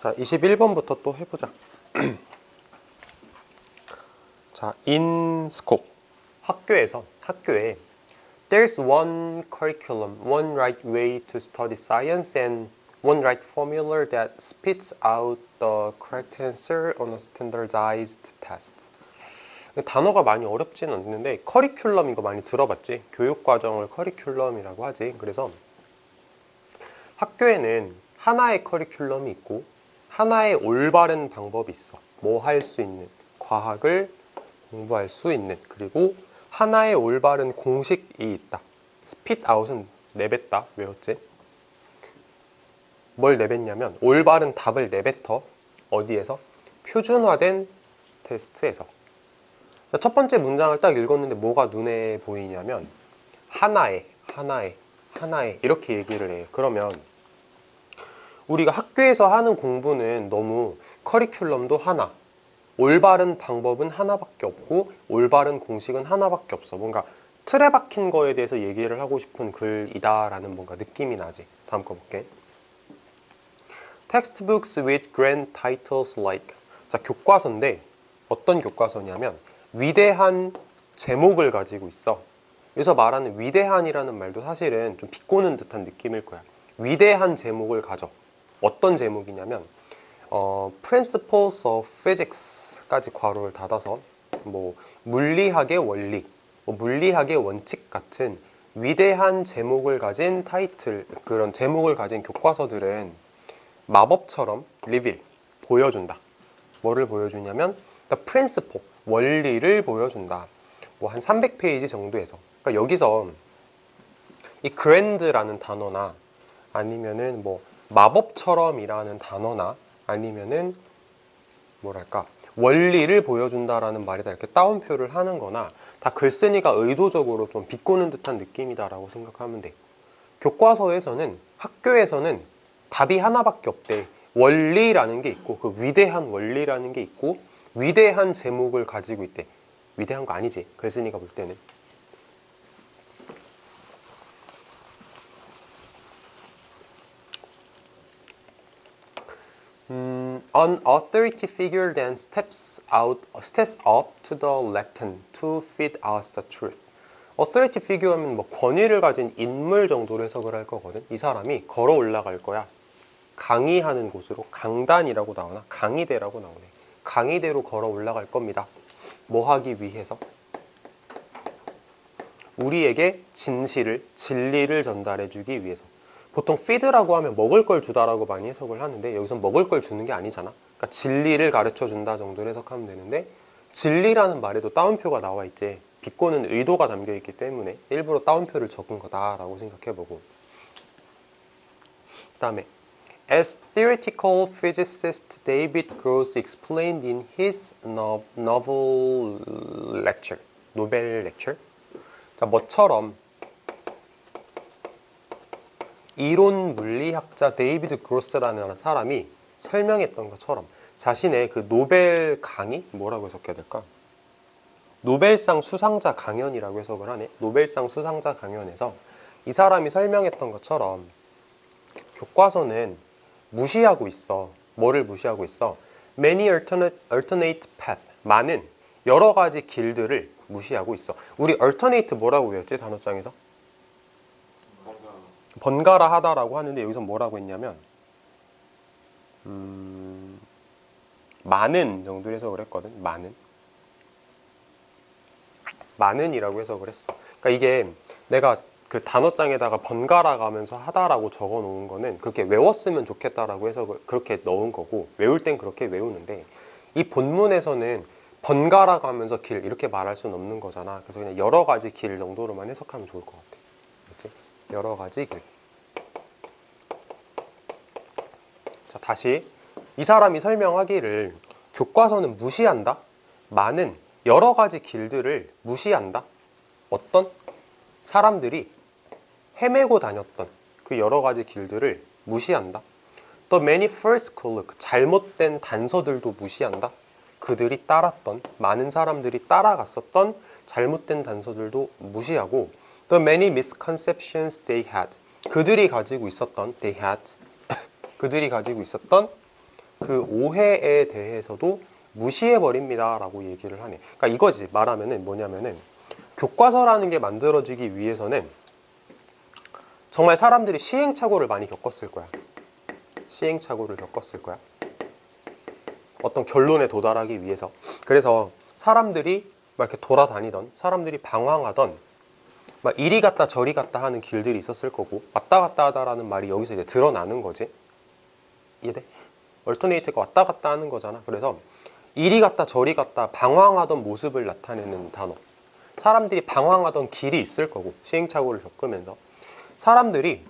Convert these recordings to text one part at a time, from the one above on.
자, 21번부터 또 해보자. 자, in school. 학교에 there's one curriculum, one right way to study science and one right formula that spits out the correct answer on a standardized test. 단어가 많이 어렵진 않는데 커리큘럼 이거 많이 들어봤지? 교육과정을 커리큘럼이라고 하지. 그래서 학교에는 하나의 커리큘럼이 있고 하나의 올바른 방법이 있어. 뭐 할 수 있는, 과학을 공부할 수 있는, 그리고 하나의 올바른 공식이 있다. spit out은 내뱉다. 외웠지? 뭘 내뱉냐면 올바른 답을 내뱉어. 어디에서? 표준화된 테스트에서. 첫 번째 문장을 딱 읽었는데 뭐가 눈에 보이냐면 하나의 이렇게 얘기를 해. 그러면 우리가 학교에서 하는 공부는 너무 커리큘럼도 하나, 올바른 방법은 하나밖에 없고 올바른 공식은 하나밖에 없어. 뭔가 틀에 박힌 거에 대해서 얘기를 하고 싶은 글이다라는 뭔가 느낌이 나지. 다음 거 볼게. Textbooks with grand titles like. 자, 교과서인데 어떤 교과서냐면 위대한 제목을 가지고 있어. 여기서 말하는 위대한이라는 말도 사실은 좀 비꼬는 듯한 느낌일 거야. 위대한 제목을 가져. 어떤 제목이냐면 Principles of Physics까지 괄호를 닫아서 뭐 물리학의 원리, 물리학의 원칙 같은 위대한 제목을 가진 타이틀, 그런 제목을 가진 교과서들은 마법처럼 리빌, 보여준다. 뭐를 보여주냐면 principle, 원리를 보여준다. 뭐 한 300페이지 정도에서. 그러니까 여기서 이 grand라는 단어나 아니면은 뭐 마법처럼이라는 단어나 아니면은 뭐랄까 원리를 보여준다라는 말이다 이렇게 따옴표를 하는 거나 다 글쓴이가 의도적으로 좀 비꼬는 듯한 느낌이다라고 생각하면 돼. 교과서에서는, 학교에서는 답이 하나밖에 없대. 원리라는 게 있고 그 위대한 원리라는 게 있고 위대한 제목을 가지고 있대. 위대한 거 아니지, 글쓴이가 볼 때는. An authority figure then steps up to the lectern to feed us the truth. authority figure면 뭐 권위를 가진 인물 정도로 해석을 할 거거든. 이 사람이 걸어 올라갈 거야. 강의하는 곳으로, 강단이라고 나오나 강의대라고 나오네. 강의대로 걸어 올라갈 겁니다. 뭐 하기 위해서? 우리에게 진리를 전달해 주기 위해서. 보통 feed라고 하면 먹을 걸 주다라고 많이 해석을 하는데 여기서 먹을 걸 주는 게 아니잖아. 그러니까 진리를 가르쳐 준다 정도로 해석하면 되는데 진리라는 말에도 따옴표가 나와 있지. 비꼬는 의도가 담겨 있기 때문에 일부러 따옴표를 적은 거다라고 생각해보고. 그 다음에 As theoretical physicist David Gross explained in his novel lecture. 노벨 lecture. 자, 뭐처럼 이론 물리학자 데이비드 그로스라는 사람이 설명했던 것처럼 자신의 그 노벨 강의? 뭐라고 해석해야 될까? 노벨상 수상자 강연이라고 해석을 하네. 노벨상 수상자 강연에서 이 사람이 설명했던 것처럼 교과서는 무시하고 있어. 뭐를 무시하고 있어? Many alternate path. 많은 여러 가지 길들을 무시하고 있어. 우리 alternate 뭐라고 외웠지? 단어장에서? 번갈아 하다라고 하는데 여기서 뭐라고 했냐면 많은 정도로 해석을 했거든. 많은이라고 해석을 했어. 그러니까 이게 내가 그 단어장에다가 번갈아 가면서 하다라고 적어 놓은 거는 그렇게 외웠으면 좋겠다라고 해석을 그렇게 넣은 거고, 외울 땐 그렇게 외우는데 이 본문에서는 번갈아 가면서 길 이렇게 말할 수는 없는 거잖아. 그래서 그냥 여러 가지 길 정도로만 해석하면 좋을 것 같아. 그렇지? 여러 가지 길. 자, 다시 이 사람이 설명하기를 교과서는 무시한다. 많은 여러 가지 길들을 무시한다. 어떤 사람들이 헤매고 다녔던 그 여러 가지 길들을 무시한다. The many false clues, 잘못된 단서들도 무시한다. 그들이 따랐던, 많은 사람들이 따라갔었던 잘못된 단서들도 무시하고 The many misconceptions they had, 그들이 가지고 있었던 they had 그들이 가지고 있었던 그 오해에 대해서도 무시해버립니다 라고 얘기를 하네. 그러니까 이거지. 말하면은 뭐냐면은 교과서라는 게 만들어지기 위해서는 정말 사람들이 시행착오를 많이 겪었을 거야. 시행착오를 겪었을 거야. 어떤 결론에 도달하기 위해서. 그래서 사람들이 막 이렇게 돌아다니던, 사람들이 방황하던, 막 이리 갔다 저리 갔다 하는 길들이 있었을 거고, 왔다 갔다 하다라는 말이 여기서 이제 드러나는 거지. 이해돼? 얼터네이트가 왔다 갔다 하는 거잖아. 그래서 이리 갔다 저리 갔다 방황하던 모습을 나타내는 단어. 사람들이 방황하던 길이 있을 거고, 시행착오를 겪으면서 사람들이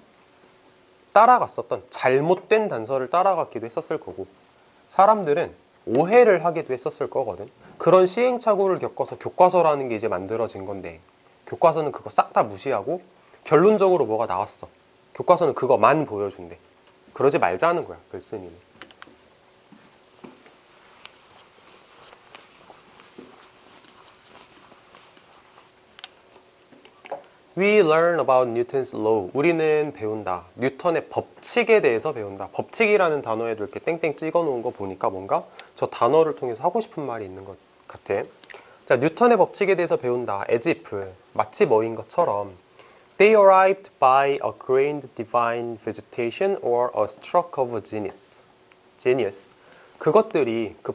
따라갔었던 잘못된 단서를 따라갔기도 했었을 거고, 사람들은 오해를 하기도 했었을 거거든. 그런 시행착오를 겪어서 교과서라는 게 이제 만들어진 건데, 교과서는 그거 싹 다 무시하고 결론적으로 뭐가 나왔어. 교과서는 그거만 보여준대. 그러지 말자는 거야, 글쓴이는. We learn about Newton's law. 우리는 배운다. 뉴턴의 법칙에 대해서 배운다. 법칙이라는 단어에도 이렇게 땡땡 찍어 놓은 거 보니까 뭔가 저 단어를 통해서 하고 싶은 말이 있는 것 같아. 자, 뉴턴의 법칙에 대해서 배운다. as if, 마치 뭐인 것처럼 They arrived by a grand divine vegetation or a stroke of genius. genius. 그것들이, 그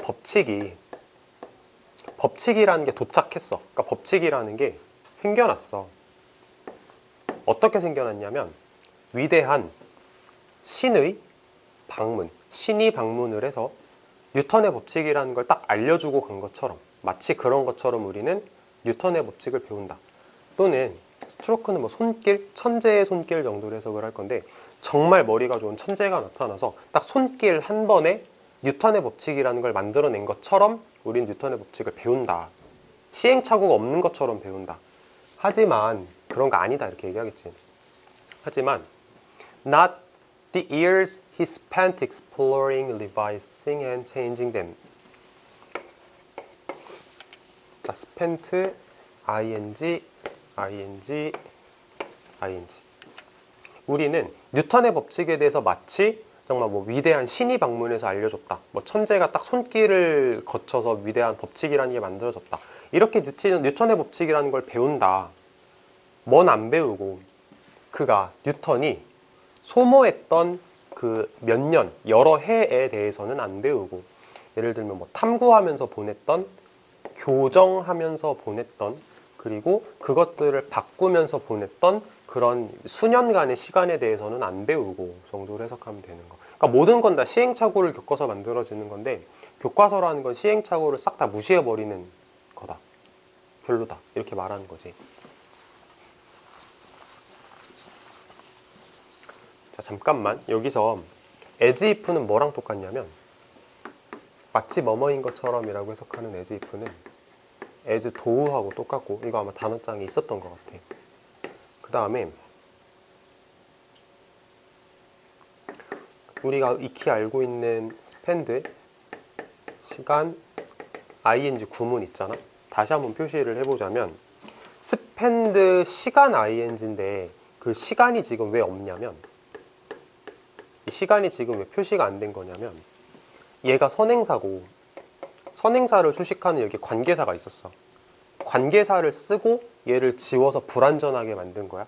법칙이라는 게 도착했어. 그러니까 법칙이라는 게 생겨났어. 어떻게 생겨났냐면 위대한 신의 방문, 신이 방문을 해서 뉴턴의 법칙이라는 걸 딱 알려주고 간 것처럼, 마치 그런 것처럼 우리는 뉴턴의 법칙을 배운다. 또는 스트로크는 뭐 손길, 천재의 손길 정도로 해석을 할 건데, 정말 머리가 좋은 천재가 나타나서 딱 손길 한 번에 뉴턴의 법칙이라는 걸 만들어낸 것처럼 우린 뉴턴의 법칙을 배운다. 시행착오가 없는 것처럼 배운다. 하지만 그런 거 아니다 이렇게 얘기하겠지. 하지만 not the years he spent exploring, revising and changing them. 자, spent, ing, ing, ing. 우리는 뉴턴의 법칙에 대해서 마치 정말 뭐 위대한 신이 방문해서 알려줬다. 뭐 천재가 딱 손길을 거쳐서 위대한 법칙이라는 게 만들어졌다. 이렇게 뉴턴의 법칙이라는 걸 배운다. 뭔 안 배우고 그가 뉴턴이 소모했던 그 몇 년, 여러 해에 대해서는 안 배우고, 예를 들면 뭐 탐구하면서 보냈던, 교정하면서 보냈던, 그리고 그것들을 바꾸면서 보냈던 그런 수년간의 시간에 대해서는 안 배우고 정도로 해석하면 되는 거. 그러니까 모든 건 다 시행착오를 겪어서 만들어지는 건데, 교과서라는 건 시행착오를 싹 다 무시해버리는 거다. 별로다. 이렇게 말하는 거지. 자, 잠깐만. 여기서 as if는 뭐랑 똑같냐면, 마치 뭐뭐인 것처럼이라고 해석하는 as if는 as thougha고 똑같고, 이거 아마 단어장에 있었던 것 같아. 그 다음에 우리가 익히 알고 있는 spend, 시간, ing 구문 있잖아. 다시 한번 표시를 해보자면 spend 시간 ing인데, 그 시간이 지금 왜 없냐면, 이 시간이 지금 왜 표시가 안 된 거냐면, 얘가 선행사고 선행사를 수식하는 여기 관계사가 있었어. 관계사를 쓰고 얘를 지워서 불완전하게 만든 거야.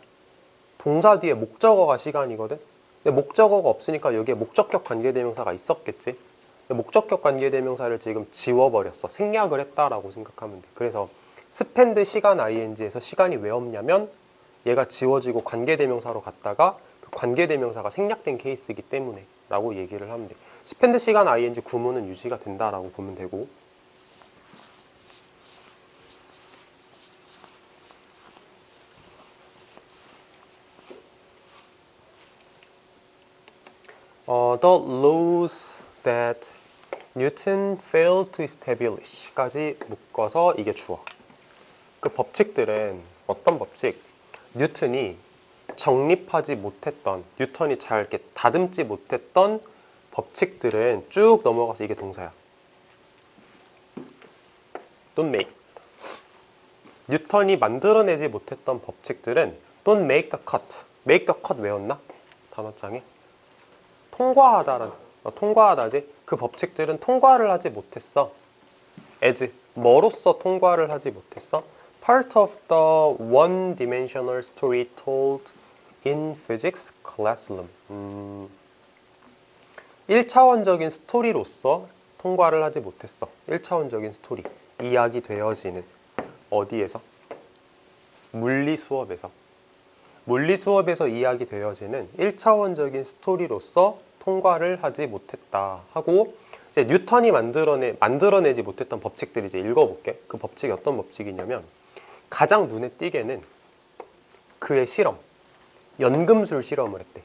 동사 뒤에 목적어가 시간이거든. 근데 목적어가 없으니까 여기에 목적격 관계대명사가 있었겠지. 목적격 관계대명사를 지금 지워버렸어. 생략을 했다라고 생각하면 돼. 그래서 spend 시간 ing에서 시간이 왜 없냐면, 얘가 지워지고 관계대명사로 갔다가 그 관계대명사가 생략된 케이스이기 때문에 라고 얘기를 하면 돼. spend 시간 ing 구문은 유지가 된다라고 보면 되고, the laws that Newton failed to establish 까지 묶어서 이게 주어. 그 법칙들은 어떤 법칙? 뉴턴이 정립하지 못했던, 뉴턴이 잘 이렇게 다듬지 못했던 법칙들은 쭉 넘어가서 이게 동사야. Don't make. 뉴턴이 만들어내지 못했던 법칙들은 don't make the cut. make the cut 외웠나? 단어장에 통과하다라는, 통과하다지. 그 법칙들은 통과를 하지 못했어. as 뭐로서 통과를 하지 못했어? Part of the one-dimensional story told in physics classroom. 1차원적인 스토리로서 통과를 하지 못했어. 1차원적인 스토리. 이야기 되어지는 어디에서? 물리 수업에서. 물리 수업에서 이야기 되어지는 1차원적인 스토리로서 통과를 하지 못했다 하고 이제 뉴턴이 만들어내지 못했던 법칙들 이제 읽어볼게. 그 법칙이 어떤 법칙이냐면 가장 눈에 띄게는 그의 실험, 연금술 실험을 했대.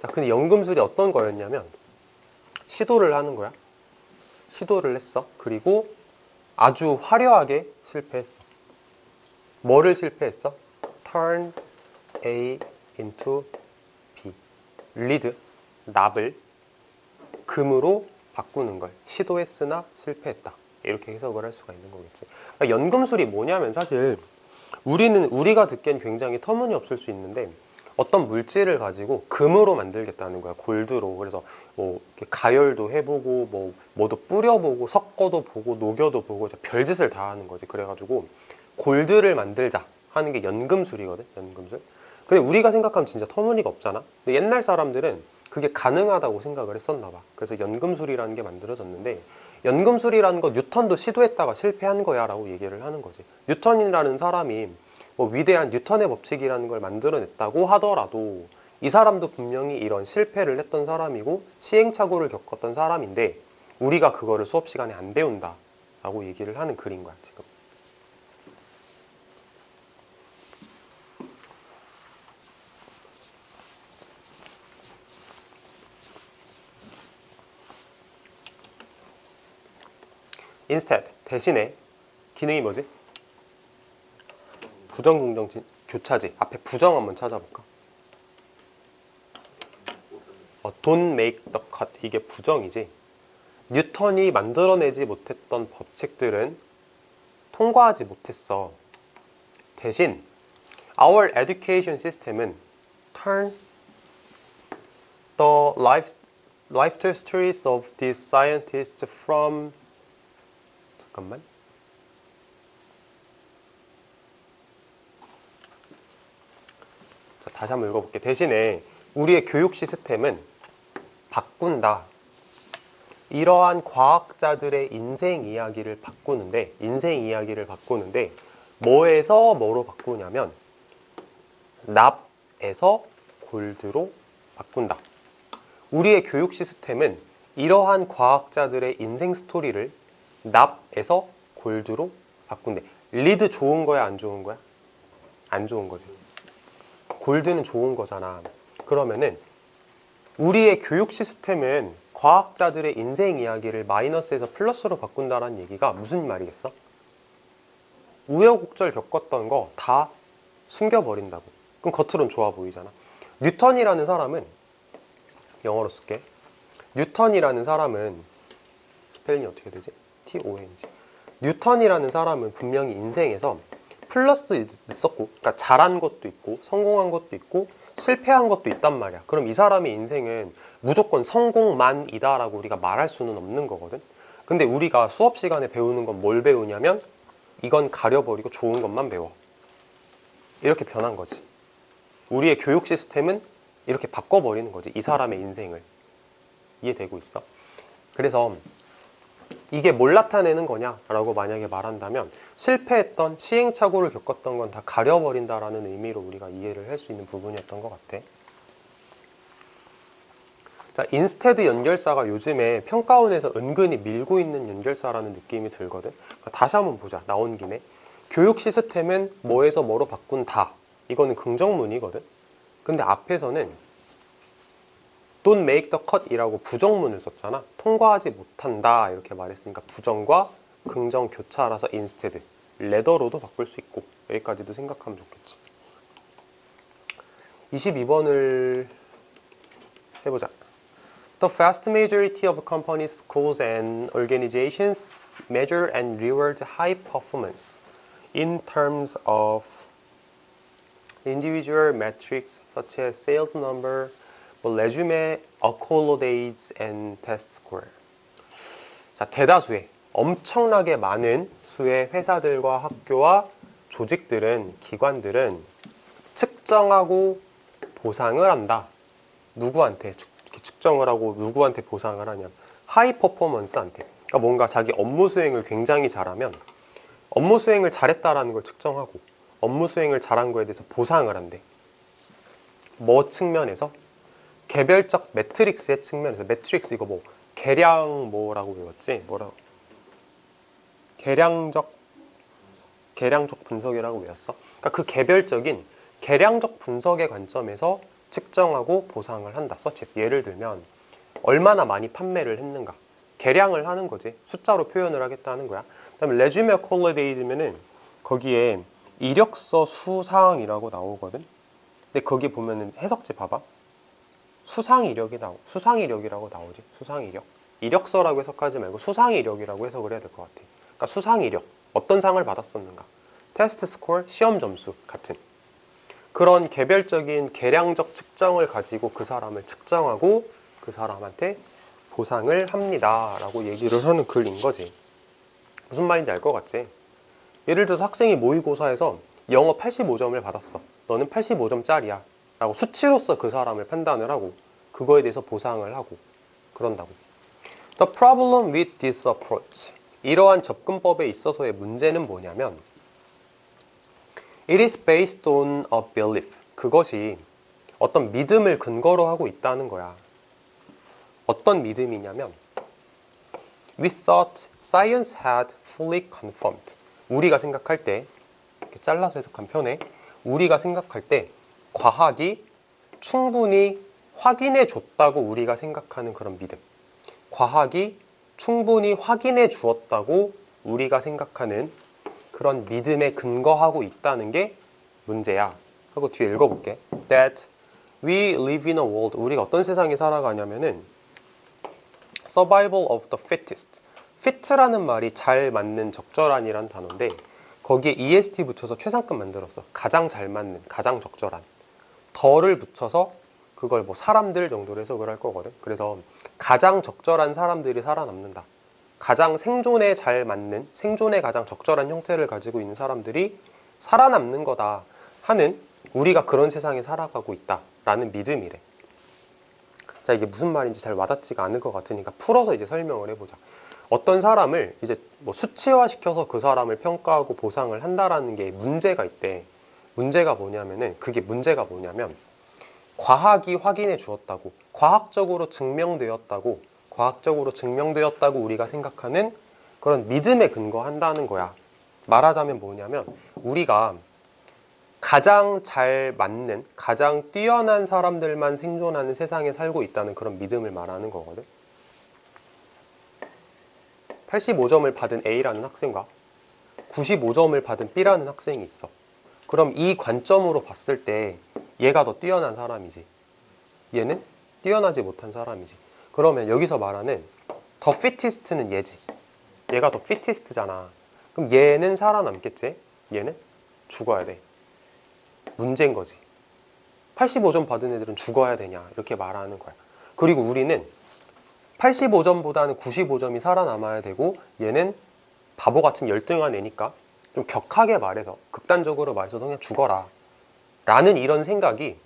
자, 근데 연금술이 어떤 거였냐면 시도를 하는 거야. 시도를 했어. 그리고 아주 화려하게 실패했어. 뭐를 실패했어? Turn A into B. 리드, 납을 금으로 바꾸는 걸 시도했으나 실패했다. 이렇게 해석을 할 수가 있는 거겠지. 그러니까 연금술이 뭐냐면 사실 우리가 듣기엔 굉장히 터무니없을 수 있는데 어떤 물질을 가지고 금으로 만들겠다는 거야. 골드로. 그래서 뭐 이렇게 가열도 해보고 뭐도 뿌려보고 섞어도 보고 녹여도 보고 별짓을 다 하는 거지. 그래가지고 골드를 만들자 하는 게 연금술이거든. 연금술. 근데 우리가 생각하면 진짜 터무니가 없잖아. 근데 옛날 사람들은 그게 가능하다고 생각을 했었나 봐. 그래서 연금술이라는 게 만들어졌는데 연금술이라는 거 뉴턴도 시도했다가 실패한 거야 라고 얘기를 하는 거지. 뉴턴이라는 사람이 뭐 위대한 뉴턴의 법칙이라는 걸 만들어냈다고 하더라도 이 사람도 분명히 이런 실패를 했던 사람이고 시행착오를 겪었던 사람인데 우리가 그거를 수업 시간에 안 배운다 라고 얘기를 하는 글인 거야 지금. instead 대신에 기능이 뭐지? 부정 긍정 교차지. 앞에 부정 한번 찾아볼까? Don't make the cut. 이게 부정이지. 뉴턴이 만들어내지 못했던 법칙들은 통과하지 못했어. 대신 our education system은 turn the life stories of these scientists from 잠깐만. 자, 다시 한번 읽어볼게. 대신에 우리의 교육 시스템은 바꾼다. 이러한 과학자들의 인생 이야기를 바꾸는데 뭐에서 뭐로 바꾸냐면 납에서 골드로 바꾼다. 우리의 교육 시스템은 이러한 과학자들의 인생 스토리를 납에서 골드로 바꾼대. 리드 좋은 거야, 안 좋은 거야? 안 좋은 거지. 골드는 좋은 거잖아. 그러면은 우리의 교육 시스템은 과학자들의 인생 이야기를 마이너스에서 플러스로 바꾼다는 얘기가 무슨 말이겠어? 우여곡절 겪었던 거 다 숨겨버린다고. 그럼 겉으론 좋아 보이잖아. 뉴턴이라는 사람은 영어로 쓸게. 뉴턴이라는 사람은 스펠링이 어떻게 되지? T-O-N-G. 뉴턴이라는 사람은 분명히 인생에서 플러스 있었고, 그러니까 잘한 것도 있고 성공한 것도 있고 실패한 것도 있단 말이야. 그럼 이 사람의 인생은 무조건 성공만이다 라고 우리가 말할 수는 없는 거거든. 근데 우리가 수업 시간에 배우는 건 뭘 배우냐면 이건 가려버리고 좋은 것만 배워. 이렇게 변한 거지. 우리의 교육 시스템은 이렇게 바꿔버리는 거지. 이 사람의 인생을. 이해되고 있어? 그래서 이게 뭘 나타내는 거냐라고 만약에 말한다면 실패했던 시행착오를 겪었던 건 다 가려버린다라는 의미로 우리가 이해를 할 수 있는 부분이었던 것 같아. 자, 인스테드 연결사가 요즘에 평가원에서 은근히 밀고 있는 연결사라는 느낌이 들거든. 그러니까 다시 한번 보자. 나온 김에 교육 시스템은 뭐에서 뭐로 바꾼다. 이거는 긍정문이거든. 근데 앞에서는 Don't make the cut 이라고 부정문을 썼잖아. 통과하지 못한다 이렇게 말했으니까 부정과 긍정 교차라서 instead, 레더로도 바꿀 수 있고 여기까지도 생각하면 좋겠지. 22번을 해보자. The vast majority of companies, schools and organizations measure and reward high performance in terms of individual metrics such as sales number, resume accolades and test score. 자, 대다수의 엄청나게 많은 수의 회사들과 학교와 조직들은 기관들은 측정하고 보상을 한다. 누구한테 측정을 하고 누구한테 보상을 하냐? 하이 퍼포먼스한테. 그러니까 뭔가 자기 업무 수행을 굉장히 잘하면 업무 수행을 잘했다라는 걸 측정하고 업무 수행을 잘한 거에 대해서 보상을 한대. 뭐 측면에서? 개별적 매트릭스의 측면에서. 매트릭스 이거 뭐 계량 뭐라고 외웠지? 뭐라고? 계량적 분석이라고 외웠어? 그러니까 그 개별적인 계량적 분석의 관점에서 측정하고 보상을 한다. such 예를 들면 얼마나 많이 판매를 했는가. 계량을 하는 거지. 숫자로 표현을 하겠다는 거야. 그다음에 resume accommodate면은 거기에 이력서 수상이라고 나오거든. 근데 거기 보면은 해석지 봐봐. 수상이력이라고 나오지. 수상이력. 이력서라고 해석하지 말고 수상이력이라고 해석을 해야 될 것 같아. 그러니까 수상이력. 어떤 상을 받았었는가. 테스트 스코어, 시험 점수 같은 그런 개별적인 계량적 측정을 가지고 그 사람을 측정하고 그 사람한테 보상을 합니다 라고 얘기를 하는 글인 거지. 무슨 말인지 알 것 같지? 예를 들어서 학생이 모의고사에서 영어 85점을 받았어. 너는 85점짜리야 라고 수치로서 그 사람을 판단을 하고 그거에 대해서 보상을 하고 그런다고. The problem with this approach. 이러한 접근법에 있어서의 문제는 뭐냐면 It is based on a belief. 그것이 어떤 믿음을 근거로 하고 있다는 거야. 어떤 믿음이냐면 We thought science had fully confirmed. 우리가 생각할 때 이렇게 잘라서 해석한 편에 우리가 생각할 때 과학이 충분히 확인해 줬다고 우리가 생각하는 그런 믿음. 과학이 충분히 확인해 주었다고 우리가 생각하는 그런 믿음에 근거하고 있다는 게 문제야. 하고 뒤에 읽어볼게. That we live in a world. 우리가 어떤 세상에 살아가냐면은 survival of the fittest. fit라는 말이 잘 맞는 적절한이란 단어인데 거기에 est 붙여서 최상급 만들었어. 가장 잘 맞는, 가장 적절한. 더를 붙여서 그걸 뭐 사람들 정도로 해석을 할 거거든. 그래서 가장 적절한 사람들이 살아남는다. 가장 생존에 잘 맞는, 생존에 가장 적절한 형태를 가지고 있는 사람들이 살아남는 거다 하는 우리가 그런 세상에 살아가고 있다라는 믿음이래. 자, 이게 무슨 말인지 잘 와닿지가 않을 것 같으니까 풀어서 이제 설명을 해보자. 어떤 사람을 이제 뭐 수치화시켜서 그 사람을 평가하고 보상을 한다라는 게 문제가 있대. 문제가 뭐냐면 과학이 확인해 주었다고, 과학적으로 증명되었다고 우리가 생각하는 그런 믿음에 근거한다는 거야. 말하자면 뭐냐면 우리가 가장 잘 맞는, 가장 뛰어난 사람들만 생존하는 세상에 살고 있다는 그런 믿음을 말하는 거거든. 85점을 받은 A라는 학생과 95점을 받은 B라는 학생이 있어. 그럼 이 관점으로 봤을 때 얘가 더 뛰어난 사람이지. 얘는 뛰어나지 못한 사람이지. 그러면 여기서 말하는 더 fittest는 얘지. 얘가 더 fittest잖아. 그럼 얘는 살아남겠지? 얘는 죽어야 돼. 문제인 거지. 85점 받은 애들은 죽어야 되냐 이렇게 말하는 거야. 그리고 우리는 85점보다는 95점이 살아남아야 되고 얘는 바보 같은 열등한 애니까 좀 격하게 말해서 극단적으로 말해서 그냥 죽어라 라는 이런 생각이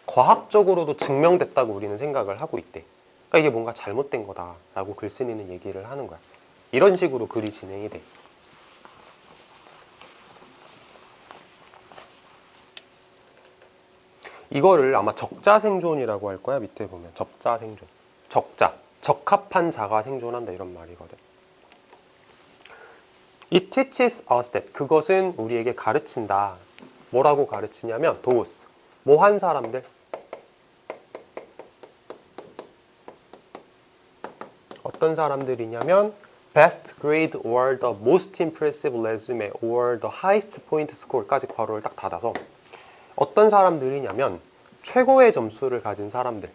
과학적으로도 증명됐다고 우리는 생각을 하고 있대. 그러니까 이게 뭔가 잘못된 거다라고 글쓴이는 얘기를 하는 거야. 이런 식으로 글이 진행이 돼. 이거를 아마 적자생존이라고 할 거야. 밑에 보면 적자생존. 적합한 자가 생존한다 이런 말이거든. It teaches us that. 그것은 우리에게 가르친다. 뭐라고 가르치냐면 those. 뭐한 사람들? 어떤 사람들이냐면 best grade or the most impressive resume or the highest point score까지 괄호를 딱 닫아서 어떤 사람들이냐면 최고의 점수를 가진 사람들,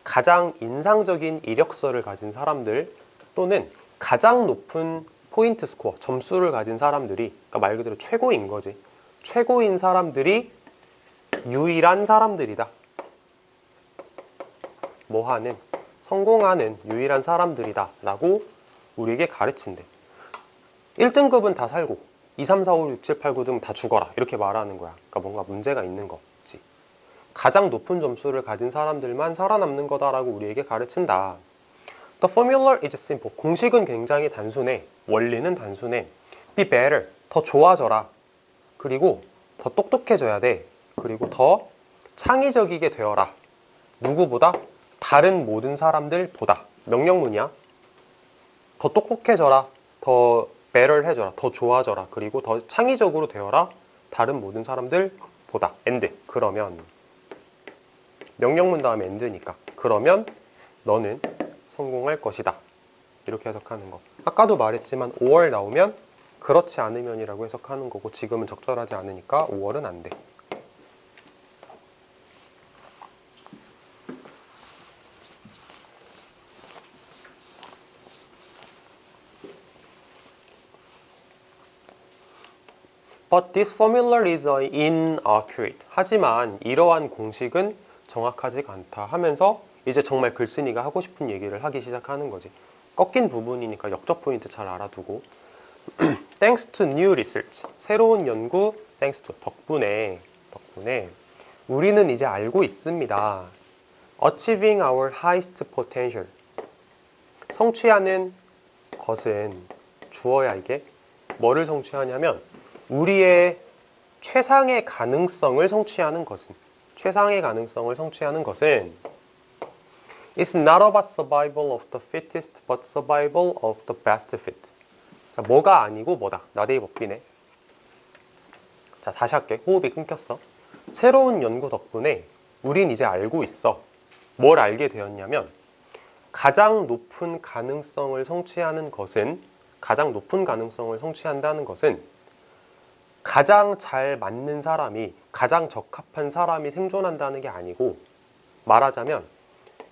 가장 인상적인 이력서를 가진 사람들 또는 가장 높은 포인트 스코어, 점수를 가진 사람들이, 그러니까 말 그대로 최고인 거지. 최고인 사람들이 유일한 사람들이다. 뭐 하는 성공하는 유일한 사람들이다 라고 우리에게 가르친대. 1등급은 다 살고 2, 3, 4, 5, 6, 7, 8, 9 등 다 죽어라 이렇게 말하는 거야. 그러니까 뭔가 문제가 있는 거지. 가장 높은 점수를 가진 사람들만 살아남는 거다라고 우리에게 가르친다. The formula is simple. 공식은 굉장히 단순해. 원리는 단순해. Be better. 더 좋아져라. 그리고 더 똑똑해져야 돼. 그리고 더 창의적이게 되어라. 누구보다? 다른 모든 사람들보다. 명령문이야. 더 똑똑해져라. 더 better 해져라. 더 좋아져라. 그리고 더 창의적으로 되어라. 다른 모든 사람들보다. and. 그러면 명령문 다음에 and니까. 그러면 너는 성공할 것이다. 이렇게 해석하는 거. 아까도 말했지만 5월 나오면 그렇지 않으면이라고 해석하는 거고 지금은 적절하지 않으니까 5월은 안 돼. But this formula is inaccurate. 하지만 이러한 공식은 정확하지가 않다 하면서 이제 정말 글쓴이가 하고 싶은 얘기를 하기 시작하는 거지. 꺾인 부분이니까 역적 포인트 잘 알아두고 Thanks to new research. 새로운 연구 thanks to 덕분에 우리는 이제 알고 있습니다. Achieving our highest potential. 성취하는 것은 주어야 이게 뭐를 성취하냐면 우리의 최상의 가능성을 성취하는 것은 It's not about survival of the fittest, but survival of the best fit. 자, 뭐가 아니고 뭐다. 나대이 법비네. 자, 다시 할게. 호흡이 끊겼어. 새로운 연구 덕분에 우린 이제 알고 있어. 뭘 알게 되었냐면 가장 높은 가능성을 성취한다는 것은 가장 잘 맞는 사람이, 가장 적합한 사람이 생존한다는 게 아니고 말하자면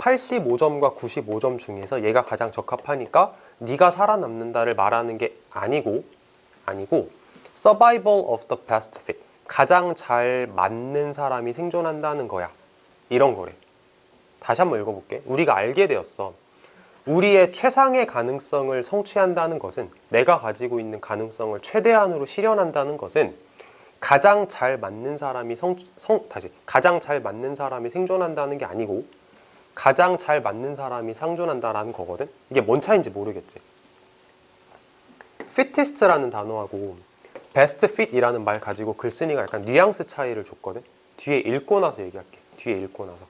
85점과 95점 중에서 얘가 가장 적합하니까 네가 살아남는다를 말하는 게 아니고 survival of the best fit. 가장 잘 맞는 사람이 생존한다는 거야. 이런 거래. 다시 한번 읽어볼게. 우리가 알게 되었어. 우리의 최상의 가능성을 성취한다는 것은 내가 가지고 있는 가능성을 최대한으로 실현한다는 것은 가장 잘 맞는 사람이 가장 잘 맞는 사람이 생존한다는 게 아니고 가장 잘 맞는 사람이 상존한다라는 거거든. 이게 뭔 차이인지 모르겠지. fittest라는 단어하고 best fit이라는 말 가지고 글쓴이가 약간 뉘앙스 차이를 줬거든. 뒤에 읽고 나서 얘기할게. 뒤에 읽고 나서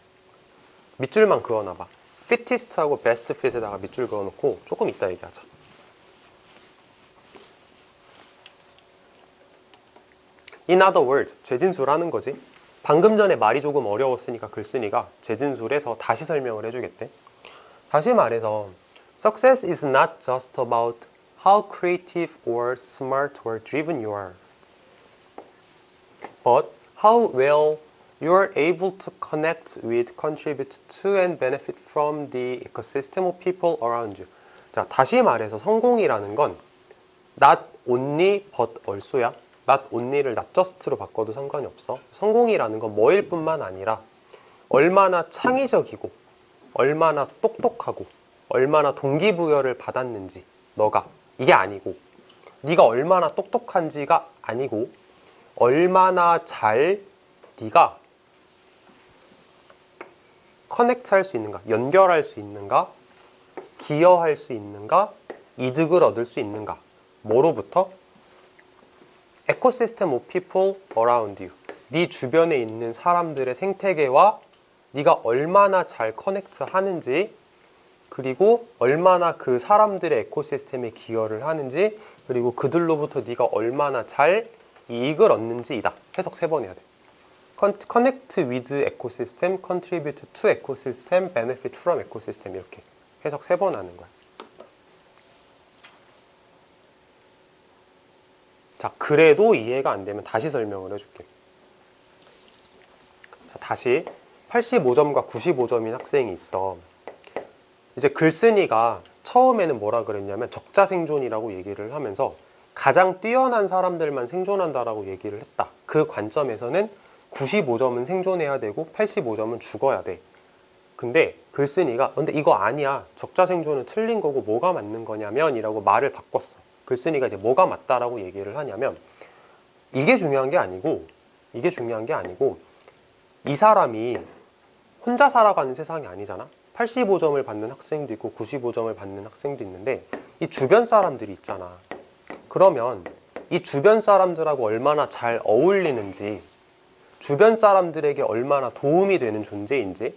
밑줄만 그어놔봐. fittest하고 best fit에다가 밑줄 그어놓고 조금 이따 얘기하자. In other words, 재진술하는 거지. 방금 전에 말이 조금 어려웠으니까 글쓴이가 재진술해서 다시 설명을 해주겠대. 다시 말해서 Success is not just about how creative or smart or driven you are, but how well you are able to connect with, contribute to, and benefit from the ecosystem of people around you. 자, 다시 말해서 성공이라는 건 not only but also야. not only를 not just로 바꿔도 상관이 없어. 성공이라는 건 뭐일 뿐만 아니라 얼마나 창의적이고 얼마나 똑똑하고 얼마나 동기부여를 받았는지 너가 이게 아니고 네가 얼마나 똑똑한지가 아니고 얼마나 잘 네가 커넥트할 수 있는가, 연결할 수 있는가, 기여할 수 있는가, 이득을 얻을 수 있는가. 뭐로부터? 에코시스템 of people around you. 네 주변에 있는 사람들의 생태계와 네가 얼마나 잘 커넥트 하는지, 그리고 얼마나 그 사람들의 에코시스템에 기여를 하는지, 그리고 그들로부터 네가 얼마나 잘 이익을 얻는지이다. 해석 3번 해야 돼. Connect with ecosystem, contribute to ecosystem, benefit from ecosystem. 이렇게 해석 3번 하는 거야. 자, 그래도 이해가 안 되면 다시 설명을 해줄게. 자, 다시 85점과 95점인 학생이 있어. 이제 글쓴이가 처음에는 뭐라 그랬냐면 적자생존이라고 얘기를 하면서 가장 뛰어난 사람들만 생존한다라고 얘기를 했다. 그 관점에서는 95점은 생존해야 되고 85점은 죽어야 돼. 근데 글쓴이가 근데 이거 아니야. 적자생존은 틀린 거고 뭐가 맞는 거냐면 이라고 말을 바꿨어. 글쓴이가 이제 뭐가 맞다라고 얘기를 하냐면 이게 중요한 게 아니고 이 사람이 혼자 살아가는 세상이 아니잖아. 85점을 받는 학생도 있고 95점을 받는 학생도 있는데 이 주변 사람들이 있잖아. 그러면 이 주변 사람들하고 얼마나 잘 어울리는지, 주변 사람들에게 얼마나 도움이 되는 존재인지,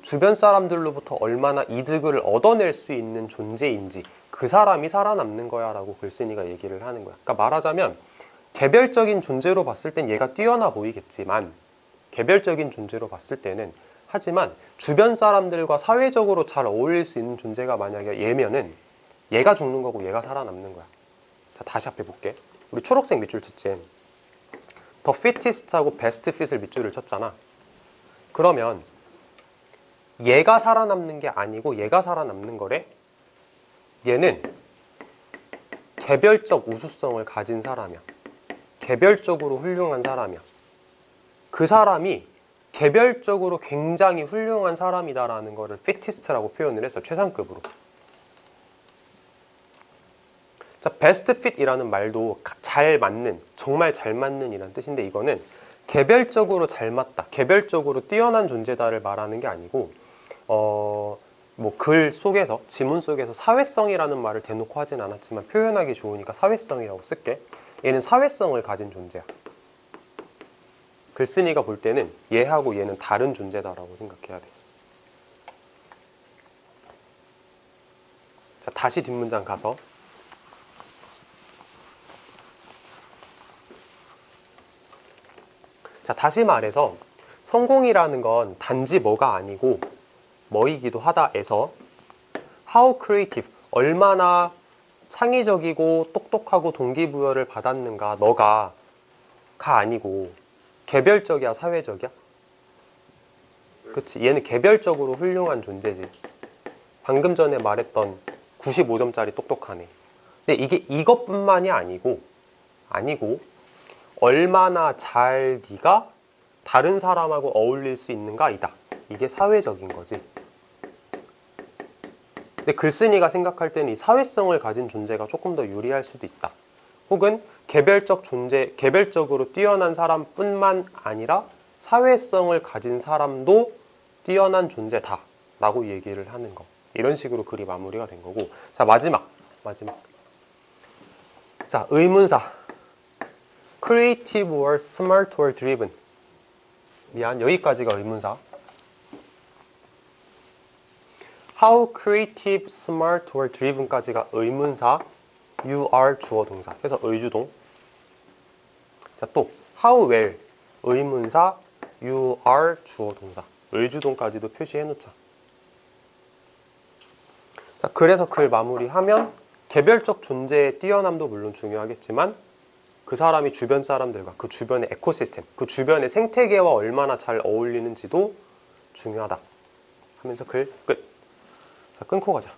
주변 사람들로부터 얼마나 이득을 얻어낼 수 있는 존재인지 그 사람이 살아남는 거야 라고 글쓴이가 얘기를 하는 거야. 그러니까 말하자면 개별적인 존재로 봤을 땐 얘가 뛰어나 보이겠지만 개별적인 존재로 봤을 때는 하지만 주변 사람들과 사회적으로 잘 어울릴 수 있는 존재가 만약에 얘면은 얘가 죽는 거고 얘가 살아남는 거야. 자, 다시 앞에 볼게. 우리 초록색 밑줄 쳤지. 더 fittest하고 best fit을 밑줄을 쳤잖아. 그러면 얘가 살아남는 게 아니고 얘가 살아남는 거래. 얘는 개별적 우수성을 가진 사람이야. 개별적으로 훌륭한 사람이야. 그 사람이 개별적으로 굉장히 훌륭한 사람이다라는 거를 fittest라고 표현을 했어. 최상급으로. 자, best fit이라는 말도 잘 맞는, 정말 잘 맞는 이란 뜻인데 이거는 개별적으로 잘 맞다, 개별적으로 뛰어난 존재다를 말하는 게 아니고 뭐 글 속에서, 지문 속에서 사회성이라는 말을 대놓고 하진 않았지만 표현하기 좋으니까 사회성이라고 쓸게. 얘는 사회성을 가진 존재야. 글쓴이가 볼 때는 얘하고 얘는 다른 존재다라고 생각해야 돼. 자, 다시 뒷문장 가서 자, 다시 말해서 성공이라는 건 단지 뭐가 아니고 뭐이기도 하다에서 how creative, 얼마나 창의적이고 똑똑하고 동기부여를 받았는가, 너가 가 아니고 개별적이야 사회적이야? 그치, 얘는 개별적으로 훌륭한 존재지. 방금 전에 말했던 95점짜리 똑똑하네. 근데 이게 이것뿐만이 아니고 얼마나 잘 네가 다른 사람하고 어울릴 수 있는가 이다. 이게 사회적인 거지. 근데 글쓴이가 생각할 때는 이 사회성을 가진 존재가 조금 더 유리할 수도 있다. 혹은 개별적 존재, 개별적으로 뛰어난 사람뿐만 아니라 사회성을 가진 사람도 뛰어난 존재다 라고 얘기를 하는 거. 이런 식으로 글이 마무리가 된 거고. 자, 마지막. 자, 의문사. creative or smart or driven. 미안, 여기까지가 의문사. how creative, smart or driven까지가 의문사. you are 주어 동사. 그래서 의주동. 자, 또 how well 의문사. you are 주어 동사. 의주동까지도 표시해 놓자. 자, 그래서 글 마무리하면 개별적 존재의 뛰어남도 물론 중요하겠지만 그 사람이 주변 사람들과 그 주변의 에코시스템, 그 주변의 생태계와 얼마나 잘 어울리는지도 중요하다 하면서 글 끝. 자, 끊고 가자.